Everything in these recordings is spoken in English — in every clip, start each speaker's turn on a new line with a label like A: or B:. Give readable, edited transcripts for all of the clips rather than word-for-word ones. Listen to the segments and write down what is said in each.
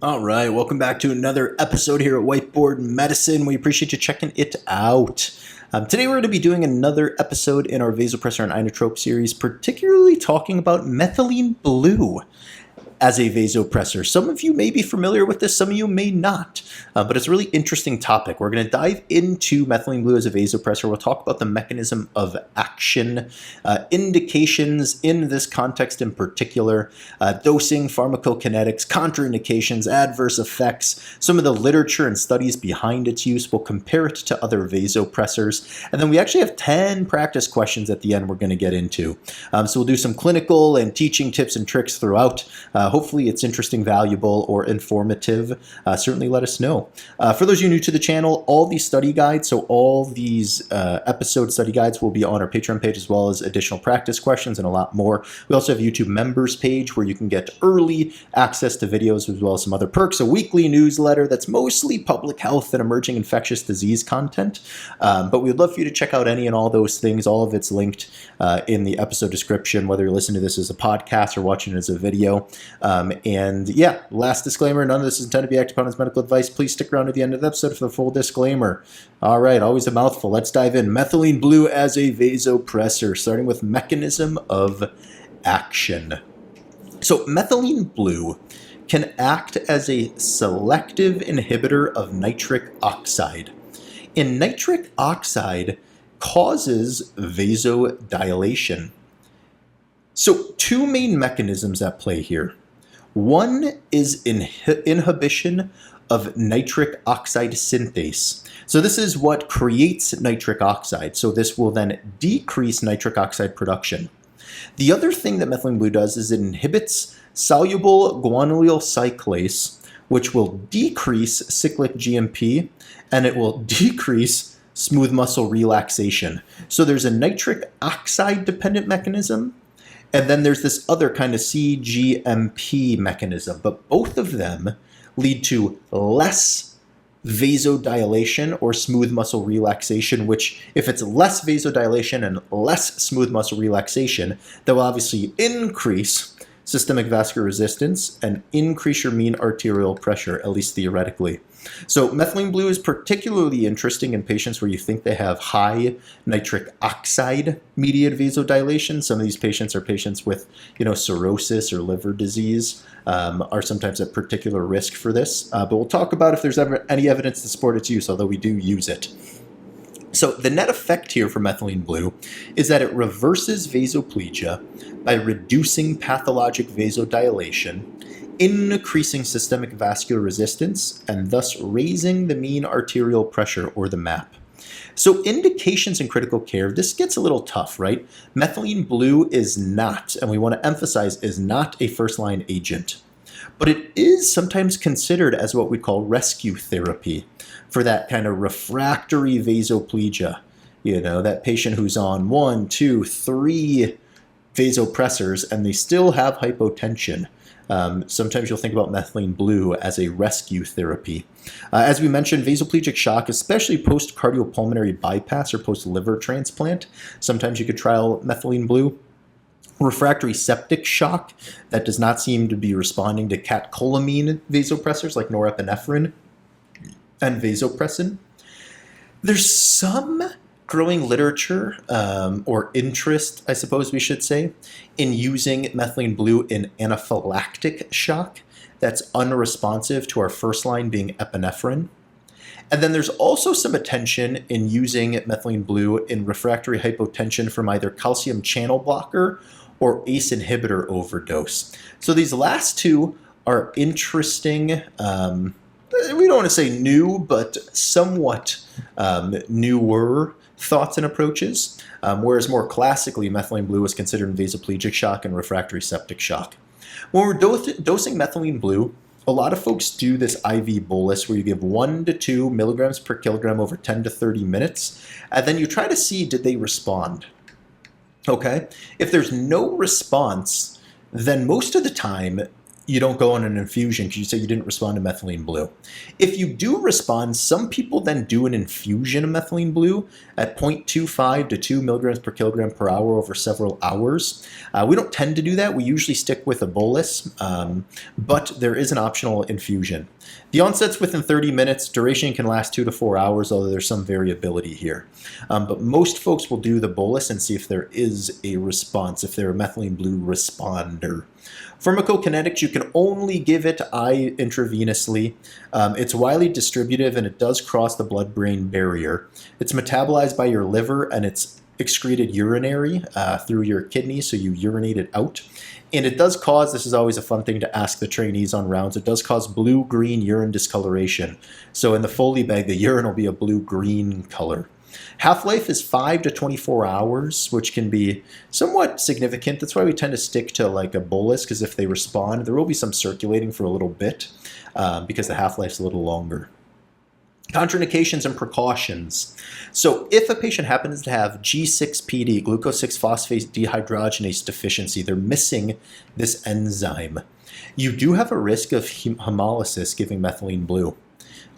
A: All right, welcome back to another episode here at Whiteboard Medicine. We appreciate you checking it out. Today we're going to be doing another episode in our Vasopressor and Inotrope series, particularly talking about methylene blue as a vasopressor. Some of you may be familiar with this, some of you may not, but it's a really interesting topic. We're going to dive into methylene blue as a vasopressor. We'll talk about the mechanism of action, indications in this context in particular, dosing, pharmacokinetics, contraindications, adverse effects, some of the literature and studies behind its use. We'll compare it to other vasopressors. And then we actually have 10 practice questions at the end we're going to get into. So we'll do some clinical and teaching tips and tricks throughout. Hopefully it's interesting, valuable, or informative. Certainly let us know. For those of you new to the channel, all these study guides, so all these episode study guides will be on our Patreon page, as well as additional practice questions and a lot more. We also have a YouTube members page where you can get early access to videos as well as some other perks, a weekly newsletter that's mostly public health and emerging infectious disease content. But we'd love for you to check out any and all those things. All of it's linked in the episode description, whether you're listening to this as a podcast or watching it as a video. And yeah, last disclaimer, none of this is intended to be acted upon as medical advice. Please stick around to the end of the episode for the full disclaimer. All right, always a mouthful. Let's dive in. Methylene blue as a vasopressor, starting with mechanism of action. So methylene blue can act as a selective inhibitor of nitric oxide. And nitric oxide causes vasodilation. So two main mechanisms at play here. One is inhibition of nitric oxide synthase. So this is what creates nitric oxide. So this will then decrease nitric oxide production. The other thing that methylene blue does is it inhibits soluble guanylyl cyclase, which will decrease cyclic GMP, and it will decrease smooth muscle relaxation. So there's a nitric oxide dependent mechanism, and then there's this other kind of CGMP mechanism, but both of them lead to less vasodilation or smooth muscle relaxation, which if it's less vasodilation and less smooth muscle relaxation, that will obviously increase systemic vascular resistance and increase your mean arterial pressure, at least theoretically. So methylene blue is particularly interesting in patients where you think they have high nitric oxide mediated vasodilation. Some of these patients are patients with, cirrhosis or liver disease, are sometimes at particular risk for this. But we'll talk about if there's ever any evidence to support its use, although we do use it. So the net effect here for methylene blue is that it reverses vasoplegia by reducing pathologic vasodilation, increasing systemic vascular resistance, and thus raising the mean arterial pressure, or the MAP. So indications in critical care, this gets a little tough, right? Methylene blue is not, and we want to emphasize, is not a first-line agent. But it is sometimes considered as what we call rescue therapy for that kind of refractory vasoplegia. That patient who's on 1, 2, 3 vasopressors and they still have hypotension. Sometimes you'll think about methylene blue as a rescue therapy. As we mentioned, vasoplegic shock, especially post-cardiopulmonary bypass or post-liver transplant, sometimes you could trial methylene blue. Refractory septic shock that does not seem to be responding to catecholamine vasopressors like norepinephrine and vasopressin. There's some growing literature or interest, I suppose we should say, in using methylene blue in anaphylactic shock that's unresponsive to our first line being epinephrine. And then there's also some attention in using methylene blue in refractory hypotension from either calcium channel blocker or ACE inhibitor overdose. So these last two are interesting. We don't want to say new, but somewhat newer thoughts and approaches, whereas more classically, methylene blue is considered in vasoplegic shock and refractory septic shock. When we're dosing methylene blue, a lot of folks do this IV bolus where you give 1 to 2 milligrams per kilogram over 10 to 30 minutes, and then you try to see, did they respond? Okay, if there's no response, then most of the time you don't go on an infusion because you say you didn't respond to methylene blue. If you do respond, some people then do an infusion of methylene blue at 0.25 to 2 milligrams per kilogram per hour over several hours. We don't tend to do that. We usually stick with a bolus, but there is an optional infusion. The onset's within 30 minutes. Duration can last 2 to 4 hours, although there's some variability here. But most folks will do the bolus and see if there is a response, if they're a methylene blue responder. Pharmacokinetics, you can only give it intravenously. It's widely distributive and it does cross the blood-brain barrier. It's metabolized by your liver and it's excreted urinary through your kidneys, so you urinate it out. And it does cause, this is always a fun thing to ask the trainees on rounds, it does cause blue-green urine discoloration. So in the Foley bag, the urine will be a blue-green color. Half-life is 5 to 24 hours, which can be somewhat significant. That's why we tend to stick to like a bolus, because if they respond, there will be some circulating for a little bit because the half-life's a little longer. Contraindications and precautions. So if a patient happens to have G6PD, glucose 6-phosphate dehydrogenase deficiency, they're missing this enzyme, you do have a risk of hemolysis giving methylene blue.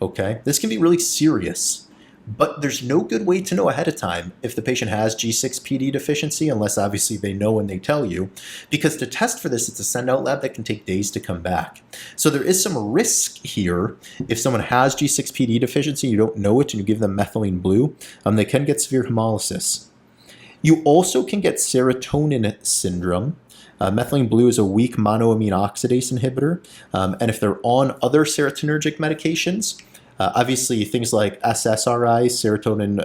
A: Okay, this can be really serious. But there's no good way to know ahead of time if the patient has G6PD deficiency, unless obviously they know and they tell you, because to test for this, it's a send-out lab that can take days to come back. So there is some risk here. If someone has G6PD deficiency, you don't know it, and you give them methylene blue, they can get severe hemolysis. You also can get serotonin syndrome. Methylene blue is a weak monoamine oxidase inhibitor, and if they're on other serotonergic medications, obviously, things like SSRIs, serotonin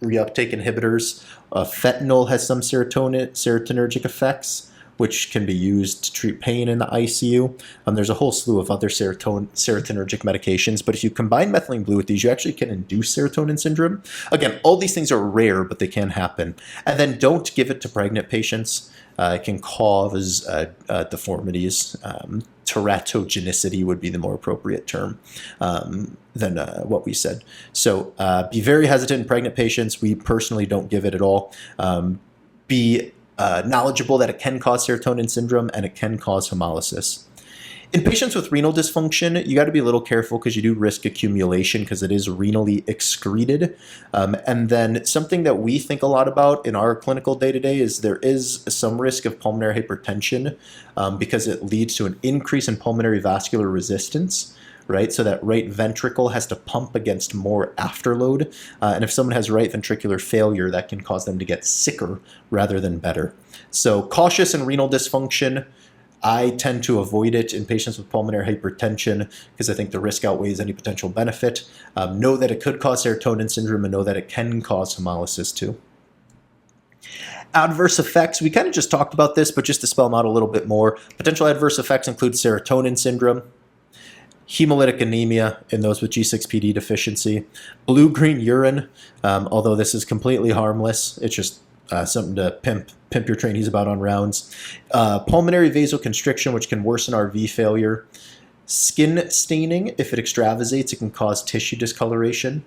A: reuptake inhibitors, fentanyl has some serotonergic effects, which can be used to treat pain in the ICU. There's a whole slew of other serotonergic medications, but if you combine methylene blue with these, you actually can induce serotonin syndrome. Again, all these things are rare, but they can happen. And then don't give it to pregnant patients. It can cause deformities. Teratogenicity would be the more appropriate term than what we said. So be very hesitant in pregnant patients. We personally don't give it at all. Be knowledgeable that it can cause serotonin syndrome and it can cause hemolysis. In patients with renal dysfunction, you got to be a little careful because you do risk accumulation because it is renally excreted. And then something that we think a lot about in our clinical day-to-day is there is some risk of pulmonary hypertension because it leads to an increase in pulmonary vascular resistance, right? So that right ventricle has to pump against more afterload. And if someone has right ventricular failure, that can cause them to get sicker rather than better. So cautious in renal dysfunction. I tend to avoid it in patients with pulmonary hypertension because I think the risk outweighs any potential benefit. Know that it could cause serotonin syndrome and know that it can cause hemolysis too. Adverse effects, we kind of just talked about this, but just to spell them out a little bit more. Potential adverse effects include serotonin syndrome, hemolytic anemia in those with G6PD deficiency, blue-green urine, although this is completely harmless. It's just something to pimp your trainees about on rounds. Pulmonary vasoconstriction, which can worsen RV failure. Skin staining, if it extravasates, it can cause tissue discoloration.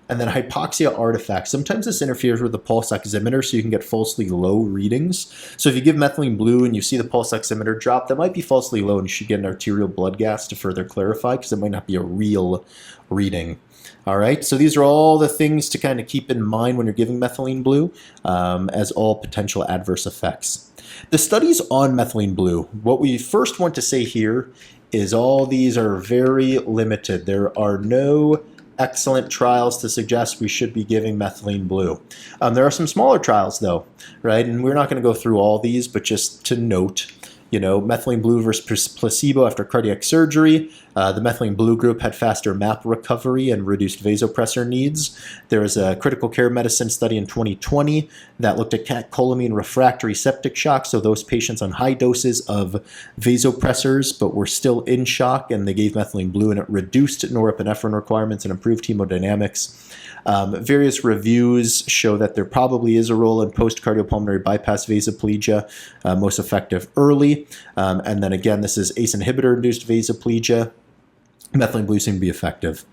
A: And then hypoxia artifacts. Sometimes this interferes with the pulse oximeter, so you can get falsely low readings. So if you give methylene blue and you see the pulse oximeter drop, that might be falsely low, and you should get an arterial blood gas to further clarify because it might not be a real reading. All right, so these are all the things to kind of keep in mind when you're giving methylene blue as all potential adverse effects. The studies on methylene blue, what we first want to say here is all these are very limited. There are no excellent trials to suggest we should be giving methylene blue. There are some smaller trials though, right? And we're not going to go through all these, but just to note, you know, methylene blue versus placebo after cardiac surgery. The methylene blue group had faster MAP recovery and reduced vasopressor needs. There was a critical care medicine study in 2020 that looked at catecholamine-refractory septic shock, so those patients on high doses of vasopressors but were still in shock, and they gave methylene blue and it reduced norepinephrine requirements and improved hemodynamics. Various reviews show that there probably is a role in post-cardiopulmonary bypass vasoplegia, most effective early. And then again, this is ACE inhibitor-induced vasoplegia. methylene blue seem to be effective.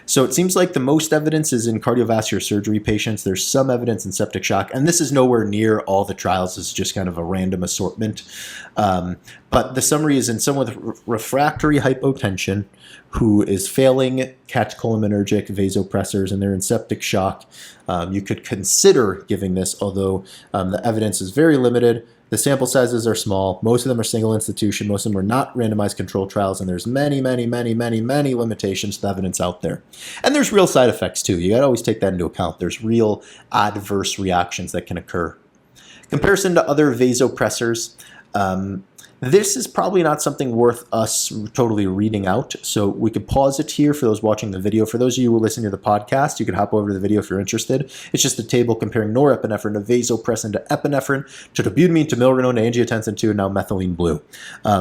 A: So it seems like the most evidence is in cardiovascular surgery patients. There's some evidence in septic shock, and this is nowhere near all the trials. It's just kind of a random assortment. But the summary is in someone with refractory hypotension who is failing catecholamine-refractory vasopressors and they're in septic shock. You could consider giving this, although the evidence is very limited. The sample sizes are small. Most of them are single institution. Most of them are not randomized control trials, and there's many limitations to the evidence out there. And there's real side effects too. You got to always take that into account. There's real adverse reactions that can occur. Comparison to other vasopressors. This is probably not something worth us totally reading out, so we could pause it here for those watching the video. For those of you who listen to the podcast, you can hop over to the video if you're interested. It's just a table comparing norepinephrine to vasopressin to epinephrine to dobutamine to milrinone to angiotensin to now methylene blue.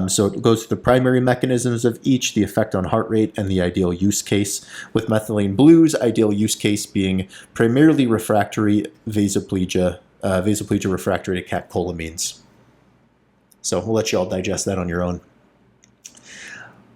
A: So it goes through the primary mechanisms of each, the effect on heart rate, and the ideal use case. With methylene blue's ideal use case being primarily refractory vasoplegia refractory to catecholamines. So we'll let you all digest that on your own.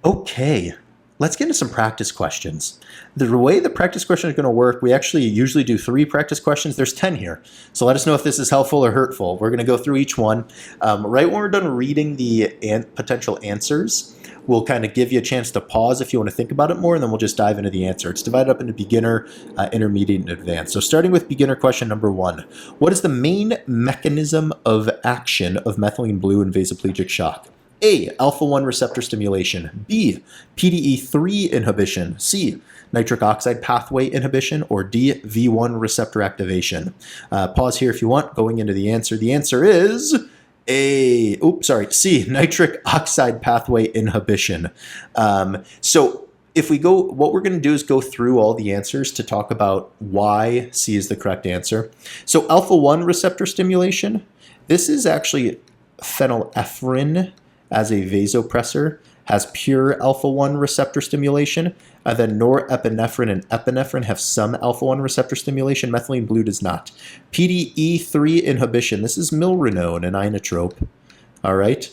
A: Okay, let's get into some practice questions. The way the practice question is going to work, we actually usually do 3 practice questions. There's 10 here. So let us know if this is helpful or hurtful. We're going to go through each one. Right when we're done reading the potential answers, we'll kind of give you a chance to pause if you want to think about it more, and then we'll just dive into the answer. It's divided up into beginner, intermediate, and advanced. So starting with beginner question number 1. What is the main mechanism of action of methylene blue in vasoplegic shock? A, alpha-1 receptor stimulation. B, PDE3 inhibition. C, nitric oxide pathway inhibition. Or D, V1 receptor activation. Pause here if you want. Going into the answer. The answer is C, nitric oxide pathway inhibition. So if we go, what we're going to do is go through all the answers to talk about why C is the correct answer. So alpha-1 receptor stimulation, this is actually phenylephrine as a vasopressor, has pure alpha-1 receptor stimulation. Then norepinephrine and epinephrine have some alpha-1 receptor stimulation. Methylene blue does not. PDE3 inhibition. This is milrinone and inotrope. All right.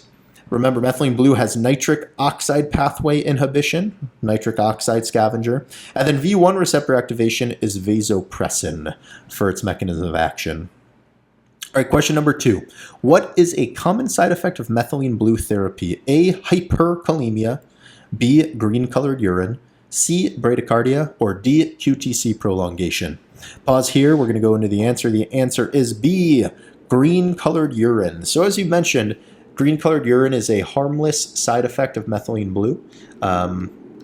A: Remember, methylene blue has nitric oxide pathway inhibition, nitric oxide scavenger. And then V1 receptor activation is vasopressin for its mechanism of action. All right, question number 2. What is a common side effect of methylene blue therapy? A, hyperkalemia. B, green-colored urine. C, bradycardia. Or D, QTC prolongation. Pause here. We're going to go into the answer. The answer is B, green-colored urine. So as you mentioned, green-colored urine is a harmless side effect of methylene blue.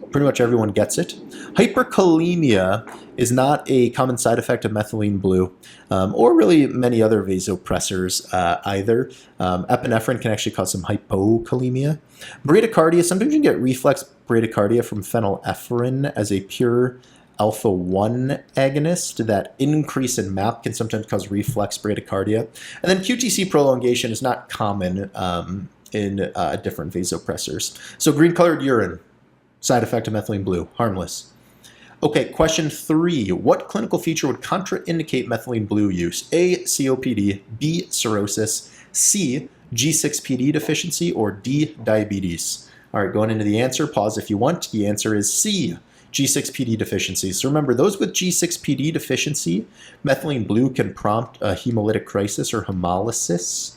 A: Pretty much everyone gets it. Hyperkalemia is not a common side effect of methylene blue, or really many other vasopressors either. Epinephrine can actually cause some hypokalemia. Bradycardia, sometimes you can get reflex bradycardia from phenylephrine as a pure alpha-1 agonist. That increase in MAP can sometimes cause reflex bradycardia. And then QTC prolongation is not common in different vasopressors. So green-colored urine, side effect of methylene blue, harmless. Okay, question 3. What clinical feature would contraindicate methylene blue use? A, COPD, B, cirrhosis, C, G6PD deficiency, or D, diabetes? All right, going into the answer, pause if you want. The answer is C, G6PD deficiency. So remember, those with G6PD deficiency, methylene blue can prompt a hemolytic crisis or hemolysis.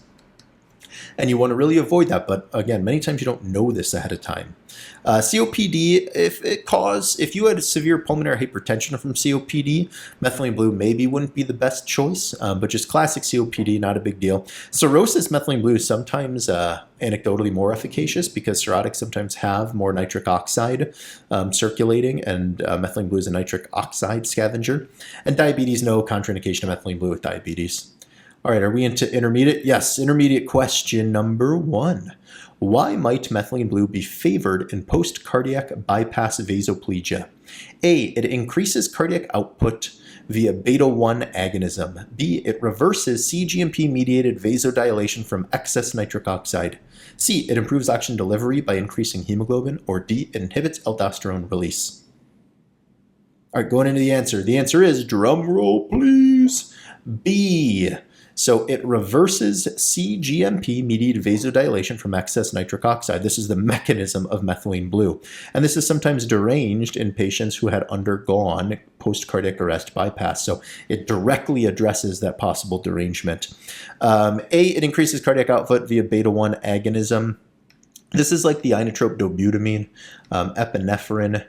A: And you want to really avoid that, but again, many times you don't know this ahead of time. COPD, if you had severe pulmonary hypertension from COPD, methylene blue maybe wouldn't be the best choice, but just classic COPD, not a big deal. Cirrhosis, methylene blue is sometimes anecdotally more efficacious because cirrhotics sometimes have more nitric oxide circulating, and methylene blue is a nitric oxide scavenger. And diabetes, no contraindication of methylene blue with diabetes. All right, are we into intermediate? Yes, intermediate question number 1. Why might methylene blue be favored in post-cardiac bypass vasoplegia? A, it increases cardiac output via beta-1 agonism. B, it reverses cGMP-mediated vasodilation from excess nitric oxide. C, it improves oxygen delivery by increasing hemoglobin. Or D, it inhibits aldosterone release. All right, going into the answer. The answer is, drum roll please, B. So it reverses cGMP-mediated vasodilation from excess nitric oxide. This is the mechanism of methylene blue. And this is sometimes deranged in patients who had undergone post-cardiac arrest bypass. So it directly addresses that possible derangement. It increases cardiac output via beta-1 agonism. This is like the inotrope dobutamine. Epinephrine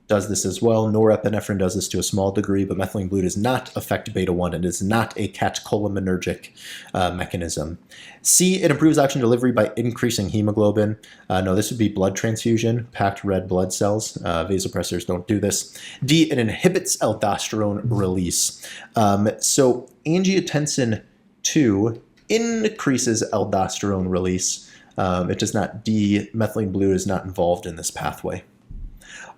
A: does this as well. Norepinephrine does this to a small degree, but methylene blue does not affect beta-1. It is not a catecholamine-refractory mechanism. C, it improves oxygen delivery by increasing hemoglobin. No, this would be blood transfusion, packed red blood cells. Vasopressors don't do this. D, it inhibits aldosterone release. So angiotensin 2 increases aldosterone release. It does not, methylene blue is not involved in this pathway.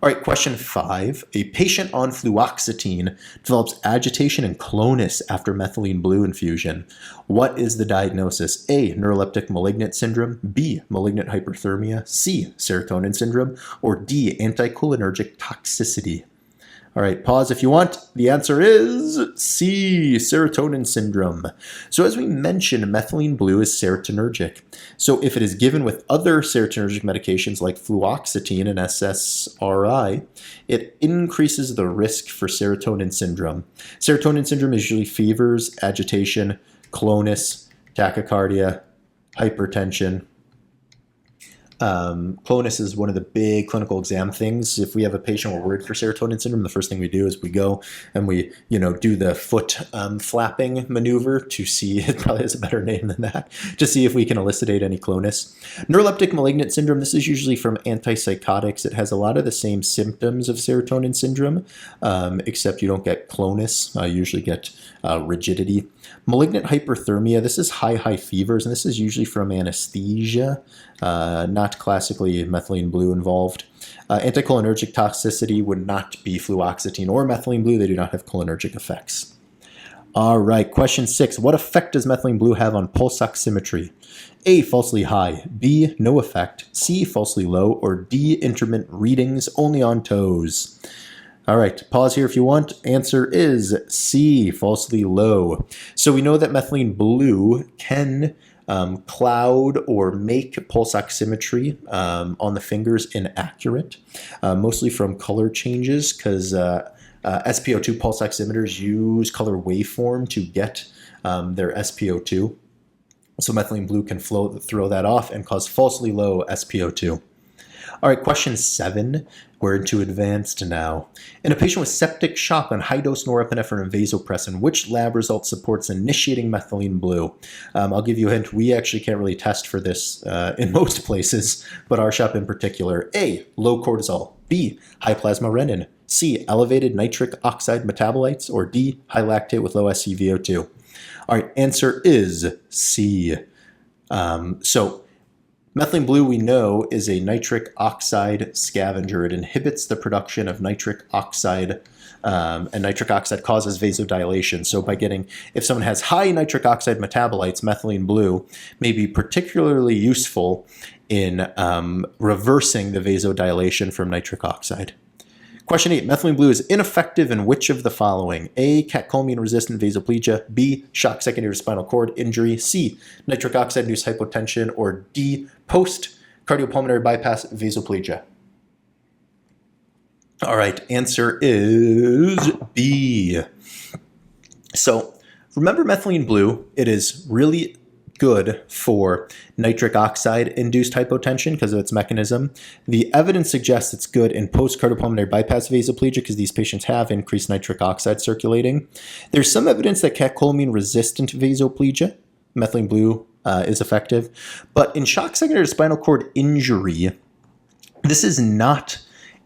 A: All right, question 5. A patient on fluoxetine develops agitation and clonus after methylene blue infusion. What is the diagnosis? A, neuroleptic malignant syndrome, B, malignant hyperthermia, C, serotonin syndrome, or D, anticholinergic toxicity? All right, pause if you want. The answer is C, serotonin syndrome. So as we mentioned, methylene blue is serotonergic. So if it is given with other serotonergic medications like fluoxetine and SSRI, it increases the risk for serotonin syndrome. Serotonin syndrome is usually fevers, agitation, clonus, tachycardia, hypertension. Clonus is one of the big clinical exam things. If we have a patient we're worried for serotonin syndrome, the first thing we do is we go and we, do the foot flapping maneuver to see, it probably has a better name than that, to see if we can elucidate any clonus. Neuroleptic malignant syndrome, this is usually from antipsychotics. It has a lot of the same symptoms of serotonin syndrome, except you don't get clonus. You usually get rigidity. Malignant hyperthermia, this is high fevers, and this is usually from anesthesia, not classically methylene blue involved. Anticholinergic toxicity would not be fluoxetine or methylene blue. They do not have cholinergic effects. All right, question 6. What effect does methylene blue have on pulse oximetry? A, falsely high, B, no effect, C, falsely low, or D, intermittent readings only on toes? All right, pause here if you want. Answer is C, falsely low. So we know that methylene blue can cloud or make pulse oximetry on the fingers inaccurate, mostly from color changes, because SpO2 pulse oximeters use color waveform to get their SpO2. So methylene blue can throw that off and cause falsely low SpO2. All right, question 7. We're into advanced now. In a patient with septic shock on high-dose norepinephrine and vasopressin, which lab result supports initiating methylene blue? I'll give you a hint. We actually can't really test for this in most places, but our shop in particular. A, low cortisol. B, high plasma renin. C, elevated nitric oxide metabolites. Or D, high lactate with low SCVO2. All right, answer is C. Methylene blue, we know, is a nitric oxide scavenger. It inhibits the production of nitric oxide, and nitric oxide causes vasodilation. So if someone has high nitric oxide metabolites, methylene blue may be particularly useful in reversing the vasodilation from nitric oxide. Question 8, methylene blue is ineffective in which of the following? A, catecholamine-resistant vasoplegia, B, shock secondary to spinal cord injury, C, nitric oxide-induced hypotension, or D, post-cardiopulmonary bypass vasoplegia. All right, answer is B. So remember methylene blue, it is really good for nitric oxide-induced hypotension because of its mechanism. The evidence suggests it's good in post-cardiopulmonary bypass vasoplegia because these patients have increased nitric oxide circulating. There's some evidence that catecholamine-resistant vasoplegia, methylene blue, is effective. But in shock secondary to spinal cord injury, this is not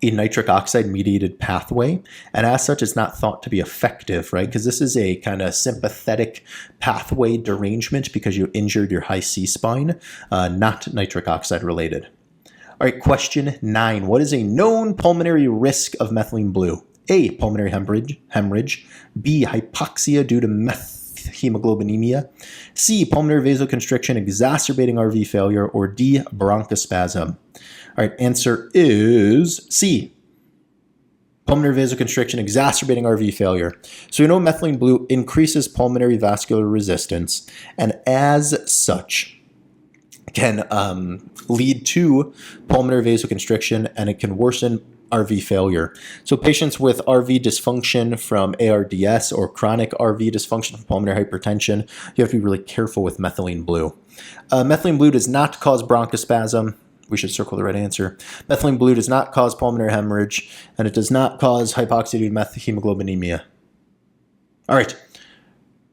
A: a nitric oxide mediated pathway, and as such it's not thought to be effective, right? Because this is a kind of sympathetic pathway derangement because you injured your high C spine, not nitric oxide related. All right, question 9. What is a known pulmonary risk of methylene blue? A, pulmonary hemorrhage, B, hypoxia due to hemoglobinemia, C, pulmonary vasoconstriction exacerbating RV failure, or D, bronchospasm. All right, answer is C, Pulmonary vasoconstriction exacerbating RV failure. So we know methylene blue increases pulmonary vascular resistance, and as such can lead to pulmonary vasoconstriction, and it can worsen RV failure. So patients with RV dysfunction from ARDS or chronic RV dysfunction from pulmonary hypertension, you have to be really careful with methylene blue. Methylene blue does not cause bronchospasm. We should circle the right answer. Methylene blue does not cause pulmonary hemorrhage, and it does not cause hypoxidated methemoglobinemia. All right.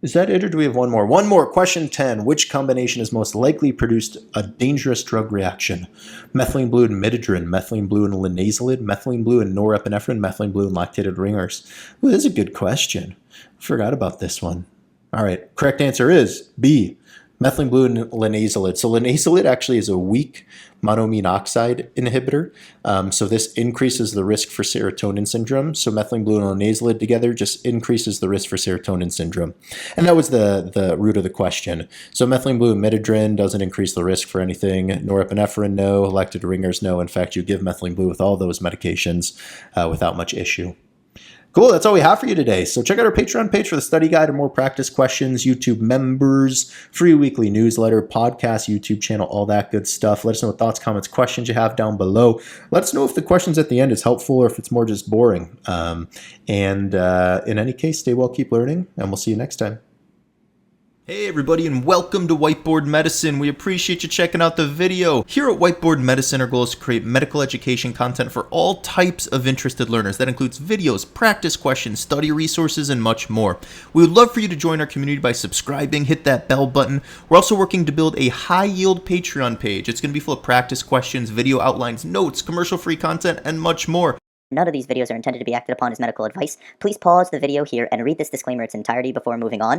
A: Is that it, or do we have one more? One more. Question 10. Which combination has most likely produced a dangerous drug reaction? Methylene blue and midodrine, methylene blue and linazolid, methylene blue and norepinephrine, methylene blue and lactated ringers. Ooh, this is a good question. I forgot about this one. All right. Correct answer is B. Methylene blue and linazolid. So linazolid actually is a weak monoamine oxide inhibitor. So this increases the risk for serotonin syndrome. So methylene blue and linazolid together just increases the risk for serotonin syndrome. And that was the root of the question. So methylene blue and midodrine doesn't increase the risk for anything. Norepinephrine, no. Lactated ringers, no. In fact, you give methylene blue with all those medications without much issue. Cool, that's all we have for you today. So check out our Patreon page for the study guide and more practice questions, YouTube members, free weekly newsletter, podcast, YouTube channel, all that good stuff. Let us know what thoughts, comments, questions you have down below. Let us know if the questions at the end is helpful or if it's more just boring. In any case, stay well, keep learning, and we'll see you next time. Hey everybody, and welcome to Whiteboard Medicine. We appreciate you checking out the video. Here at Whiteboard Medicine, our goal is to create medical education content for all types of interested learners. That includes videos, practice questions, study resources, and much more. We would love for you to join our community by subscribing, hit that bell button. We're also working to build a high-yield Patreon page. It's going to be full of practice questions, video outlines, notes, commercial-free content, and much more.
B: None of these videos are intended to be acted upon as medical advice. Please pause the video here and read this disclaimer in its entirety before moving on.